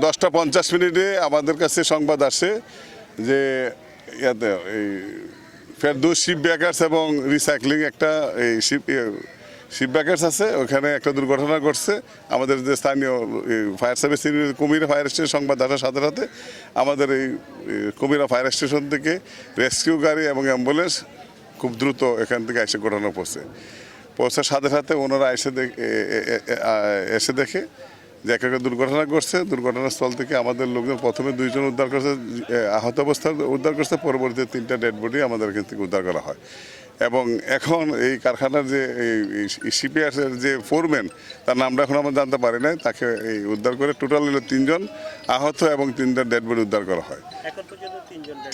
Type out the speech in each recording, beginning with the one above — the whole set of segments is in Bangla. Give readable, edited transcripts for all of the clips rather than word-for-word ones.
10:50 আমাদের কাছে সংবাদ আসে যে এই ফেরদৌস শিপ ব্রেকার্স এবং রিসাইক্লিং একটা এই শিপ ব্রেকার্স আছে, ওখানে একটা দুর্ঘটনা ঘটছে। আমাদের যে স্থানীয় fire service Kumira fire station সংবাদ আসার সাথে সাথে আমাদের এই কুমিরা ফায়ার স্টেশন থেকে রেস্কিউ গাড়ি এবং অ্যাম্বুলেন্স খুব দ্রুত এখান থেকে এসে ঘটনা পৌঁছার সাথে সাথে ওনারা এসে দেখে যে একটা দুর্ঘটনা ঘটছে। দুর্ঘটনাস্থল থেকে আমাদের লোকজন প্রথমে 2 জন উদ্ধার করছে, আহত অবস্থায় উদ্ধার করছে। পরবর্তীতে 3টা ডেড বডি আমাদের এখান থেকে উদ্ধার করা হয়। এবং এখন এই কারখানার যে সিপিআর যে ফোরম্যান, তার নামটা এখন আমরা জানতে পারি নাই। তাকে এই উদ্ধার করে টোটাল 3 জন আহত এবং 3টা ডেড বডি উদ্ধার করা হয়।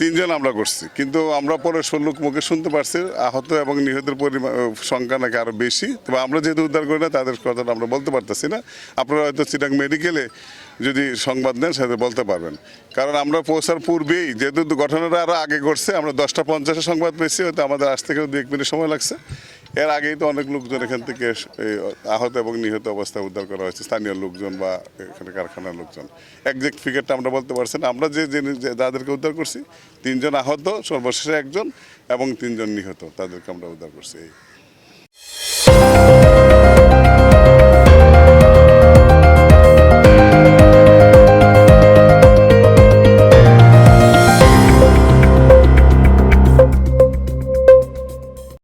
3 জন আমরা করছি, কিন্তু আমরা পরে লোক মুখে শুনতে পারছি আহত এবং নিহতের সংখ্যা নাকি আরও বেশি। তবে আমরা যেহেতু উদ্ধার করি না, তাদের কথাটা আমরা বলতে পারতেছি না। আপনারা হয়তো চিটাং মেডিকেলে যদি সংবাদ নেন সেটা বলতে পারবেন। কারণ আমরা পৌঁছার পূর্বেই যেহেতু ঘটনাটা আরও আগে ঘটছে, আমরা 10:50 সংবাদ পেয়েছি, হয়তো আমাদের আজ থেকে 2-1 মিনিট সময় লাগছে। এর আগেই তো অনেক লোকজন এখান থেকে আহত এবং নিহত অবস্থায় উদ্ধার করা হয়েছে, স্থানীয় লোকজন বা এখানে কারখানার লোকজন। একজ্যাক্ট ফিগারটা আমরা বলতে পারছি না। আমরা যাদেরকে উদ্ধার করছি 3 জন আহত, সর্বশেষে 1 জন এবং 3 জন নিহত, তাদেরকে আমরা উদ্ধার করছি।